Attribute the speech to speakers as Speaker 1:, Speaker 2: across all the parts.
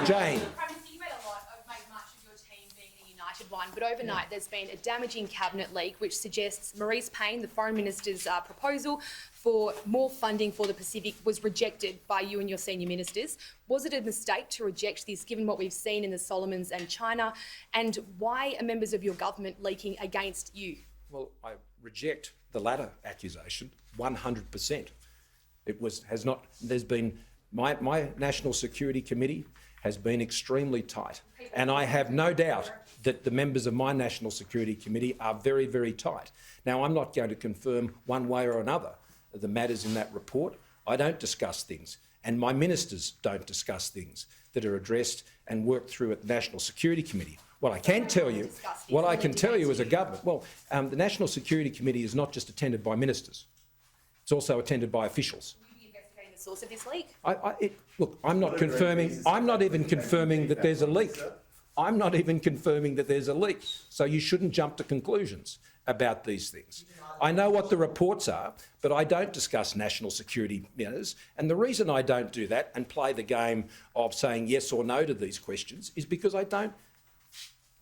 Speaker 1: Jane.
Speaker 2: You made much of your team being a united one, but overnight there's been a damaging cabinet leak which suggests Maurice Payne, the Foreign Minister's proposal for more funding for the Pacific, was rejected by you and your senior ministers. Was it a mistake to reject this, given what we've seen in the Solomons and China? And why are members of your government leaking against you?
Speaker 1: Well, I reject the latter accusation 100%. My National Security Committee has been extremely tight, and I have no doubt that the members of my National Security Committee are very, very tight. Now, I'm not going to confirm one way or another the matters in that report. I don't discuss things, and my ministers don't discuss things that are addressed and worked through at the National Security Committee. What I can tell you, as a government, the National Security Committee is not just attended by ministers; it's also attended by officials.
Speaker 2: The source of this leak?
Speaker 1: Look, I'm not confirming. I'm not even confirming that there's a leak. I'm not even confirming that there's a leak. So you shouldn't jump to conclusions about these things. I know what the reports are, but I don't discuss national security matters. And the reason I don't do that and play the game of saying yes or no to these questions is because I don't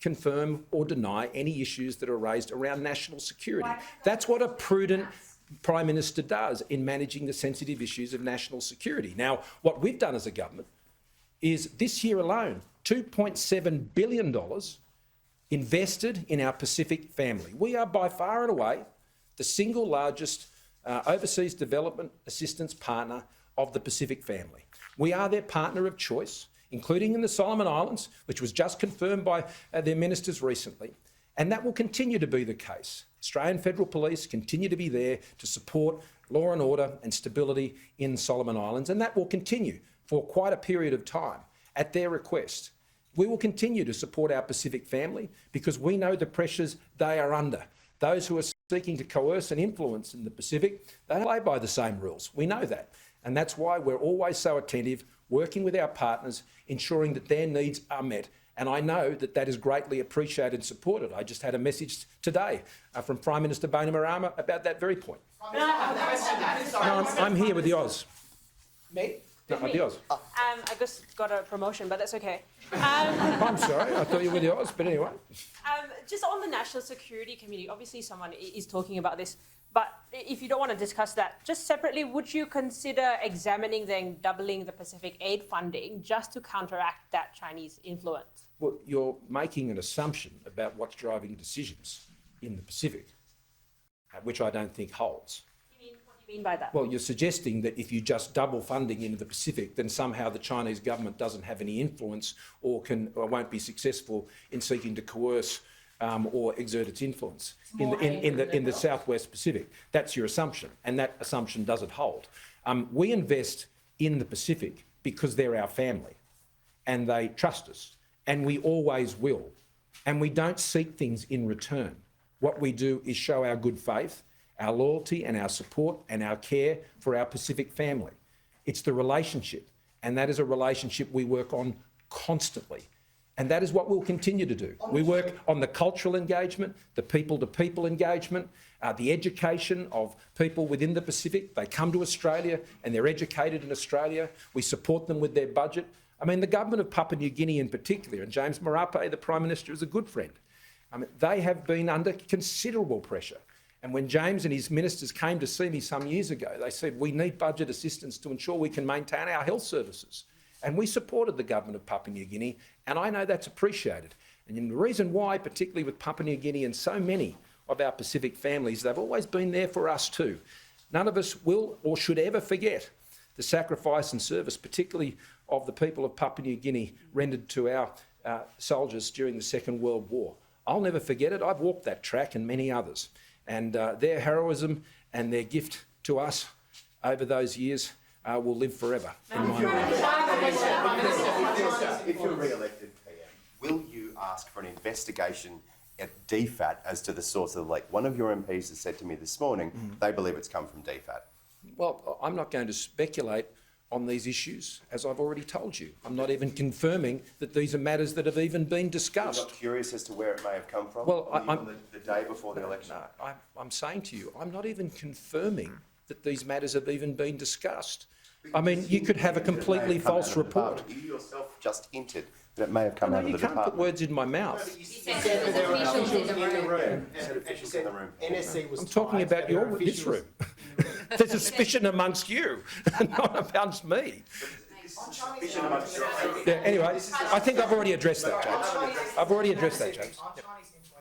Speaker 1: confirm or deny any issues that are raised around national security. That's what a prudent Prime Minister does in managing the sensitive issues of national security. Now, what we've done as a government is this year alone, $2.7 billion invested in our Pacific family. We are by far and away the single largest overseas development assistance partner of the Pacific family. We are their partner of choice, including in the Solomon Islands, which was just confirmed by their ministers recently. And that will continue to be the case. Australian Federal Police continue to be there to support law and order and stability in the Solomon Islands, and that will continue for quite a period of time at their request. We will continue to support our Pacific family because we know the pressures they are under. Those who are seeking to coerce and influence in the Pacific, they don't play by the same rules. We know that. And that's why we're always so attentive, working with our partners, ensuring that their needs are met. And I know that that is greatly appreciated and supported. I just had a message today from Prime Minister Bainimarama about that very point. No, I'm here with the Oz.
Speaker 3: Me?
Speaker 1: No, the Oz.
Speaker 4: I just got a promotion, but that's okay.
Speaker 1: I'm sorry, I thought you were the Oz, but anyway.
Speaker 4: Just on the National Security Committee, obviously someone is talking about this, but if you don't want to discuss that, just separately, would you consider examining then doubling the Pacific aid funding just to counteract that Chinese influence?
Speaker 1: Well, you're making an assumption about what's driving decisions in the Pacific, which I don't think holds.
Speaker 4: What do you mean by that?
Speaker 1: Well, you're suggesting that if you just double funding into the Pacific, then somehow the Chinese government doesn't have any influence or won't be successful in seeking to coerce or exert its influence in the Southwest Pacific. That's your assumption, and that assumption doesn't hold. We invest in the Pacific because they're our family, and they trust us, and we always will. And we don't seek things in return. What we do is show our good faith, our loyalty and our support and our care for our Pacific family. It's the relationship, and that is a relationship we work on constantly. And that is what we'll continue to do. We work on the cultural engagement, the people-to-people engagement, the education of people within the Pacific. They come to Australia and they're educated in Australia. We support them with their budget. I mean, the government of Papua New Guinea in particular, and James Marape, the Prime Minister, is a good friend. I mean, they have been under considerable pressure. And when James and his ministers came to see me some years ago, they said, we need budget assistance to ensure we can maintain our health services. And we supported the government of Papua New Guinea, and I know that's appreciated. And the reason why, particularly with Papua New Guinea and so many of our Pacific families, they've always been there for us too. None of us will or should ever forget the sacrifice and service, particularly of the people of Papua New Guinea, rendered to our soldiers during the Second World War. I'll never forget it. I've walked that track and many others. And their heroism and their gift to us over those years will live forever in my mind.
Speaker 5: If you're re-elected PM, will you ask for an investigation at DFAT as to the source of the leak? One of your MPs has said to me this morning they believe it's come from DFAT.
Speaker 1: Well, I'm not going to speculate on these issues, as I've already told you. I'm not even confirming that these are matters that have even been discussed.
Speaker 5: You're not curious as to where it may have come from?
Speaker 1: Well,
Speaker 5: on the day before the election?
Speaker 1: No, I'm saying to you, I'm not even confirming that these matters have even been discussed. I mean, you could have a completely false report.
Speaker 5: You yourself just hinted that it may have come
Speaker 1: No,
Speaker 5: out of
Speaker 1: you
Speaker 5: the
Speaker 1: can't put
Speaker 5: department.
Speaker 1: words in my mouth.
Speaker 3: You said there were officials in the room.
Speaker 5: Officials in the room.
Speaker 3: NSC was
Speaker 1: I'm talking
Speaker 3: tight,
Speaker 1: about
Speaker 3: and there
Speaker 1: your
Speaker 3: were
Speaker 1: this
Speaker 3: officials
Speaker 1: room. There's a suspicion amongst you, not amongst me.
Speaker 5: Suspicion amongst your
Speaker 1: Yeah, anyway, I think I've already addressed that, James. I've already addressed that, James.
Speaker 3: on Chinese